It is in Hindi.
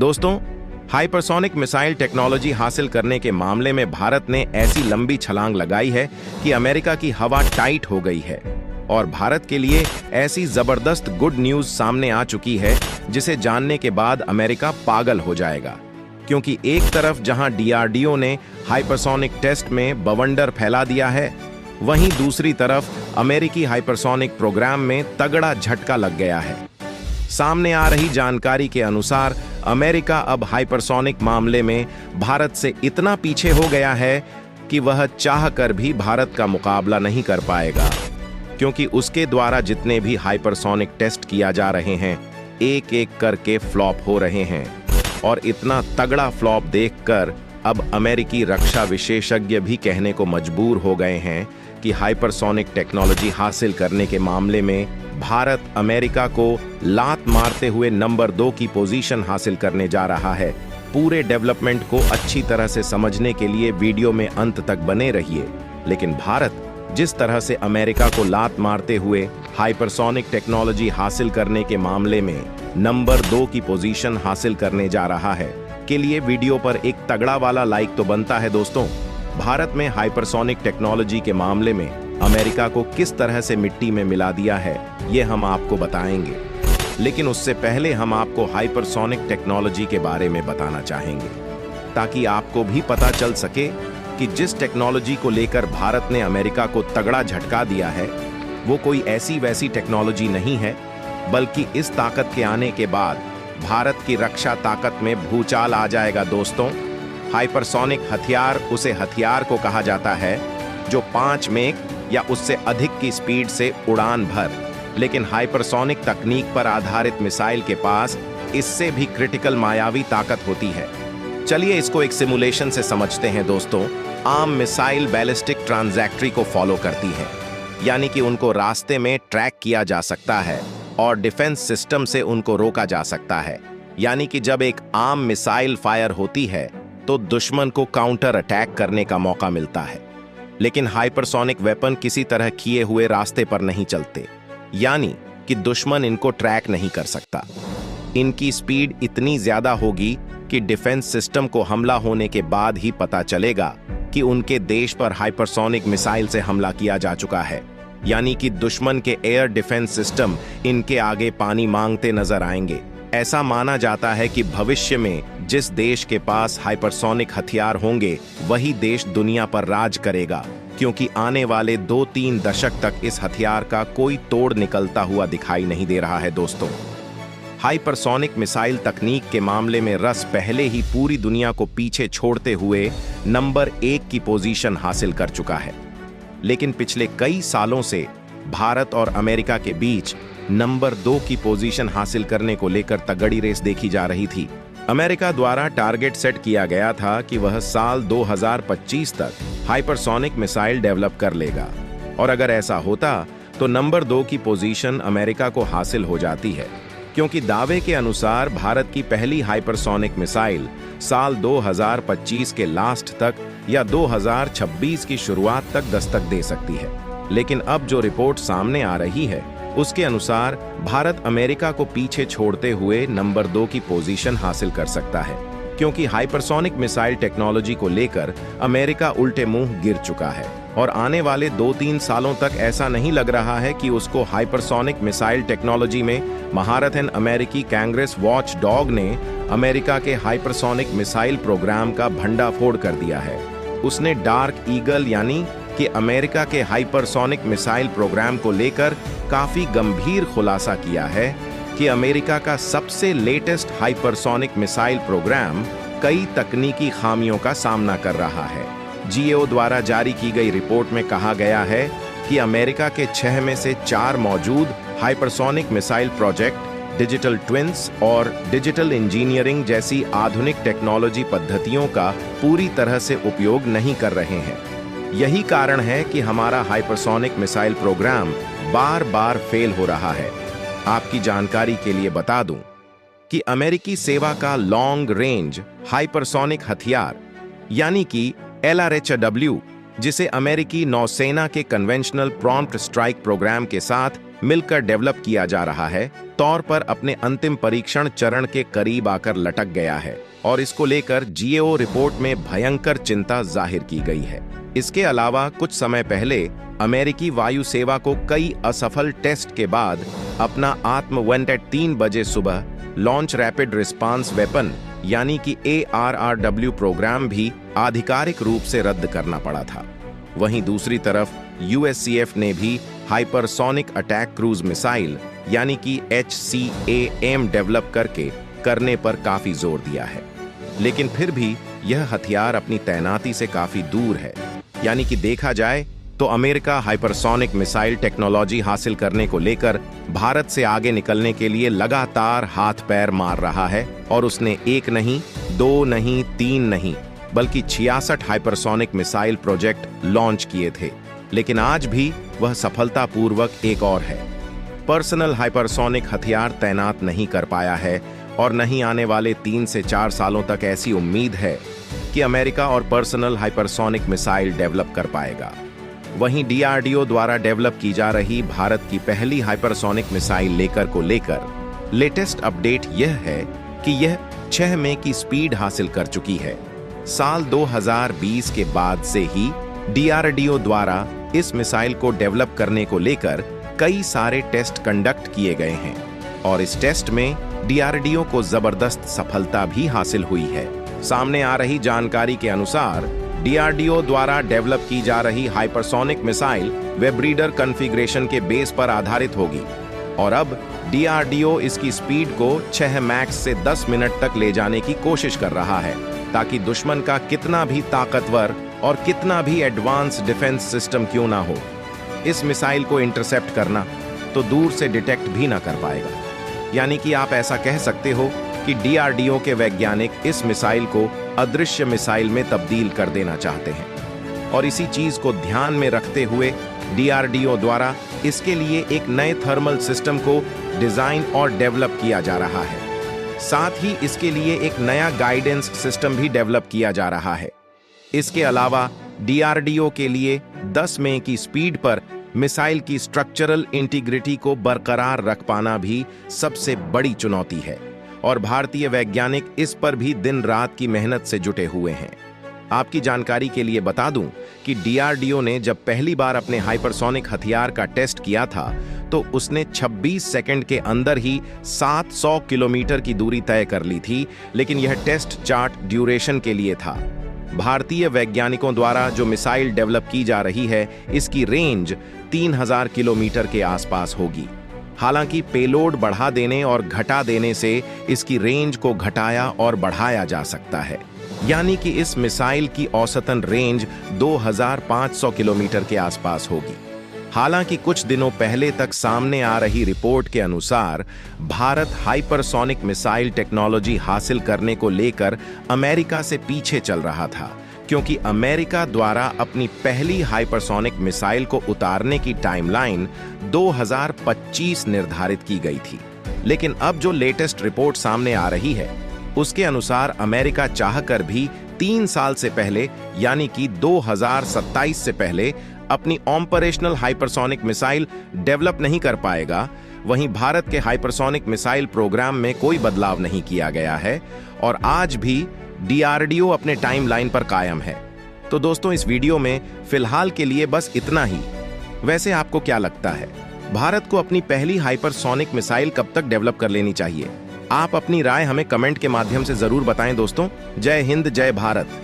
दोस्तों, हाइपरसोनिक मिसाइल टेक्नोलॉजी हासिल करने के मामले में भारत ने ऐसी लंबी छलांग लगाई है कि अमेरिका की हवा टाइट हो गई है और भारत के लिए ऐसी जबरदस्त गुड न्यूज सामने आ चुकी है जिसे जानने के बाद अमेरिका पागल हो जाएगा। क्योंकि एक तरफ जहां डीआरडीओ ने हाइपरसोनिक टेस्ट में बवंडर फैला दिया है, वहीं दूसरी तरफ अमेरिकी हाइपरसोनिक प्रोग्राम में तगड़ा झटका लग गया है। सामने आ रही जानकारी के अनुसार अमेरिका अब हाइपरसोनिक मामले में भारत से इतना पीछे हो गया है कि वह चाहकर भी भारत का मुकाबला नहीं कर पाएगा, क्योंकि उसके द्वारा जितने भी हाइपरसोनिक टेस्ट किया जा रहे हैं, एक एक करके फ्लॉप हो रहे हैं। और इतना तगड़ा फ्लॉप देखकर अब अमेरिकी रक्षा विशेषज्ञ भी कहने को मजबूर हो गए हैं कि हाइपरसोनिक टेक्नोलॉजी हासिल करने के मामले में भारत अमेरिका को लात मारते हुए नंबर 2 की पोजीशन हासिल करने जा रहा है। पूरे डेवलपमेंट को अच्छी तरह से समझने के लिए वीडियो में अंत तक बने रहिए। लेकिन भारत जिस तरह से अमेरिका को लात मारते हुए हाइपरसोनिक टेक्नोलॉजी हासिल करने के मामले में नंबर 2 की पोजीशन हासिल करने जा रहा है, के लिए वीडियो पर एक तगड़ा वाला लाइक तो बनता है। दोस्तों, भारत में हाइपरसोनिक टेक्नोलॉजी के मामले में अमेरिका को किस तरह से मिट्टी में मिला दिया है, ये हम आपको बताएंगे। लेकिन उससे पहले हम आपको हाइपरसोनिक टेक्नोलॉजी के बारे में बताना चाहेंगे, ताकि आपको भी पता चल सके कि जिस टेक्नोलॉजी को लेकर भारत ने अमेरिका को तगड़ा झटका दिया है, वो कोई ऐसी वैसी टेक्नोलॉजी नहीं है, बल्कि इस ताकत के आने के बाद भारत की रक्षा ताकत में भूचाल आ जाएगा। दोस्तों, हाइपरसोनिक हथियार उसे हथियार को कहा जाता है जो 5 मेक या उससे अधिक की स्पीड से उड़ान भर, लेकिन हाइपरसोनिक तकनीक पर आधारित मिसाइल के पास इससे भी क्रिटिकल मायावी ताकत होती है। चलिए इसको एक सिमुलेशन से समझते हैं। दोस्तों, आम मिसाइल बैलिस्टिक ट्रांजैक्टरी को फॉलो करती है, यानी कि उनको रास्ते में ट्रैक किया जा सकता है और डिफेंस सिस्टम से उनको रोका जा सकता है। यानी कि जब एक आम मिसाइल फायर होती है तो दुश्मन को काउंटर अटैक करने का मौका मिलता है। लेकिन हाइपरसोनिक वेपन किसी तरह किए हुए रास्ते पर नहीं चलते, यानी कि दुश्मन इनको ट्रैक नहीं कर सकता। इनकी स्पीड इतनी ज्यादा होगी कि डिफेंस सिस्टम को हमला होने के बाद ही पता चलेगा कि उनके देश पर हाइपरसोनिक मिसाइल से हमला किया जा चुका है। यानी कि दुश्मन के एयर डिफेंस सिस्टम इनके आगे पानी मांगते नजर आएंगे। ऐसा माना जाता है कि भविष्य में जिस देश के पास हाइपरसोनिक हथियार होंगे, वही देश दुनिया पर राज करेगा, क्योंकि आने वाले 2-3 दशक तक इस हथियार का कोई तोड़ निकलता हुआ दिखाई नहीं दे रहा है। दोस्तों, हाइपरसोनिक मिसाइल तकनीक के मामले में रस पहले ही पूरी दुनिया को पीछे छोड़ते हुए नंबर 1 की पोजीशन हासिल कर चुका है। लेकिन पिछले कई सालों से भारत और अमेरिका के बीच नंबर 2 की पोजीशन हासिल करने को लेकर तगड़ी रेस देखी जा रही थी। अमेरिका द्वारा टारगेट सेट किया गया था कि वह साल 2025 तक हाइपरसोनिक मिसाइल डेवलप कर लेगा, और अगर ऐसा होता तो नंबर 2 की पोजीशन अमेरिका को हासिल हो जाती है, क्योंकि दावे के अनुसार भारत की पहली हाइपरसोनिक मिसाइल साल 2025 के लास्ट तक या 2026 की शुरुआत तक दस्तक दे सकती है। लेकिन अब जो रिपोर्ट सामने आ रही है, उसके अनुसार भारत अमेरिका को पीछे छोड़ते हुए नंबर 2 की पोजीशन हासिल कर सकता है, क्योंकि हाइपरसोनिक मिसाइल टेक्नोलॉजी को लेकर अमेरिका उल्टे मुंह गिर चुका है और आने वाले 2-3 सालों तक ऐसा नहीं लग रहा है कि उसको हाइपरसोनिक मिसाइल टेक्नोलॉजी में महारत है। अमेरिकी कांग्रेस वॉच डॉग ने अमेरिका के हाइपरसोनिक मिसाइल प्रोग्राम का भंडाफोड़ कर दिया है। उसने डार्क ईगल यानी कि अमेरिका के हाइपरसोनिक मिसाइल प्रोग्राम को लेकर काफी गंभीर खुलासा किया है कि अमेरिका का सबसे लेटेस्ट हाइपरसोनिक मिसाइल प्रोग्राम कई तकनीकी खामियों का सामना कर रहा है। जीएओ द्वारा जारी की गई रिपोर्ट में कहा गया है कि अमेरिका के 6 में से 4 मौजूद hypersonic missile project digital twins और डिजिटल इंजीनियरिंग जैसी आधुनिक टेक्नोलॉजी पद्धतियों का पूरी तरह से उपयोग नहीं कर रहे हैं। यही कारण है कि हमारा हाइपरसोनिक मिसाइल प्रोग्राम बार बार फेल हो रहा है। आपकी जानकारी के लिए बता दूं कि अमेरिकी सेवा का लॉन्ग रेंज हाइपरसोनिक हथियार यानी कि LRHW, जिसे अमेरिकी नौसेना के कन्वेंशनल प्रॉम्प्ट स्ट्राइक प्रोग्राम के साथ मिलकर डेवलप किया जा रहा है, तौर पर अपने अंतिम परीक्षण चरण के करीब आकर लटक गया है और इसको लेकर जीएओ रिपोर्ट में भयंकर चिंता जाहिर की गई है। इसके अलावा कुछ समय पहले अमेरिकी वायु सेवा को कई असफल टेस्ट के बाद अपना आत्मवंट 3 बजे सुबह लॉन्च रैपिड रिस्पांस वेपन यानी कि ARRW प्रोग्राम भी आधिकारिक रूप से रद्द करना पड़ा था। वहीं दूसरी तरफ USCF ने भी हाइपरसोनिक अटैक क्रूज मिसाइल यानी कि HCAM डेवलप करने पर काफी जोर दिया है, लेकिन फिर भी यह हथियार अपनी तैनाती से काफी दूर है। यानी कि देखा जाए तो अमेरिका हाइपरसोनिक मिसाइल टेक्नोलॉजी हासिल करने को लेकर भारत से आगे निकलने के लिए लगातार हाथ पैर मार रहा है और उसने 1 नहीं, 2 नहीं, 3 नहीं, बल्कि 66 हाइपरसोनिक मिसाइल प्रोजेक्ट लॉन्च किए थे। लेकिन आज भी वह सफलतापूर्वक एक और है पर्सनल हाइपरसोनिक हथियार तैनात नहीं कर पाया है और नहीं आने वाले 3 से 4 सालों तक ऐसी उम्मीद है कि अमेरिका और पर्सनल हाइपरसोनिक मिसाइल डेवलप कर पाएगा। वहीं DRDO द्वारा डेवलप की जा रही भारत की पहली हाइपरसोनिक मिसाइल लेकर लेटेस्ट अपडेट यह है कि यह 6 मई की स्पीड हासिल कर चुकी है। साल 2020 के बाद से ही DRDO द्वारा इस मिसाइल को डेवलप करने को लेकर कई सारे टेस्ट कंडक्ट किए गए हैं और इस टेस्ट में DRDO को जबरदस्त सफलता भी हासिल हुई है। सामने आ रही जानकारी के अनुसार DRDO द्वारा डेवलप की जा रही hypersonic missile web reader configuration के बेस पर आधारित होगी और अब DRDO इसकी स्पीड को 6 मैक्स से 10 मिनट तक ले जाने की कोशिश कर रहा है ताकि दुश्मन का कितना भी ताकतवर और कितना भी एडवांस डिफेंस सिस्टम क्यों ना हो, इस मिसाइल को इंटरसेप्ट करना तो दूर से डिटेक्ट भी ना कर पाएगा। यानी कि आप ऐसा कह सकते हो कि DRDO के वैज्ञानिक इस मिसाइल को अदृश्य मिसाइल में तब्दील कर देना चाहते हैं और इसी चीज को ध्यान में रखते हुए DRDO द्वारा इसके लिए एक नए थर्मल सिस्टम को डिजाइन और डेवलप किया जा रहा है। साथ ही इसके लिए एक नया गाइडेंस सिस्टम भी डेवलप किया जा रहा है। इसके अलावा DRDO के लिए 10 मई की स्पीड पर मिसाइल की स्ट्रक्चरल इंटीग्रिटी को बरकरार रख पाना भी सबसे बड़ी चुनौती है और भारतीय वैज्ञानिक इस पर भी दिन रात की मेहनत से जुटे हुए हैं। आपकी जानकारी के लिए बता दूं कि DRDO ने जब पहली बार अपने हाइपरसोनिक हथियार का टेस्ट किया था तो उसने 26 सेकंड के अंदर ही 700 किलोमीटर की दूरी तय कर ली थी, लेकिन यह टेस्ट चार्ट ड्यूरेशन के लिए था। भारतीय वैज्ञानिकों द्वारा जो मिसाइल डेवलप की जा रही है, इसकी रेंज 3000 किलोमीटर के आसपास होगी। हालांकि पेलोड बढ़ा देने और घटा देने से इसकी रेंज को घटाया और बढ़ाया जा सकता है, यानी कि इस मिसाइल की औसतन रेंज 2500 किलोमीटर के आसपास होगी। हालांकि कुछ दिनों पहले तक सामने आ रही रिपोर्ट के अनुसार भारत हाइपरसोनिक मिसाइल टेक्नोलॉजी हासिल करने को लेकर अमेरिका से पीछे चल रहा था, क्योंकि अमेरिका द्वारा अपनी पहली हाइपरसोनिक मिसाइल को उतारने की टाइमलाइन 2025 निर्धारित की गई थी। लेकिन अब जो लेटेस्ट रिपोर्ट सामने आ रही है, उसके अनुसार अमेरिका चाहकर भी 3 साल से पहले यानी कि 2027 से पहले अपनी ऑपरेशनल हाइपरसोनिक मिसाइल डेवलप नहीं कर पाएगा। वहीं भारत के हाइपरसोनिक मिसाइल प्रोग्राम में कोई बदलाव नहीं किया गया है और आज भी DRDO अपने टाइमलाइन पर कायम है। तो दोस्तों, इस वीडियो में फिलहाल के लिए बस इतना ही। वैसे आपको क्या लगता है, भारत को अपनी पहली हाइपरसोनिक मिसाइल कब तक डेवलप कर लेनी चाहिए? आप अपनी राय हमें कमेंट के माध्यम से जरूर बताएं दोस्तों। जय हिंद, जय भारत।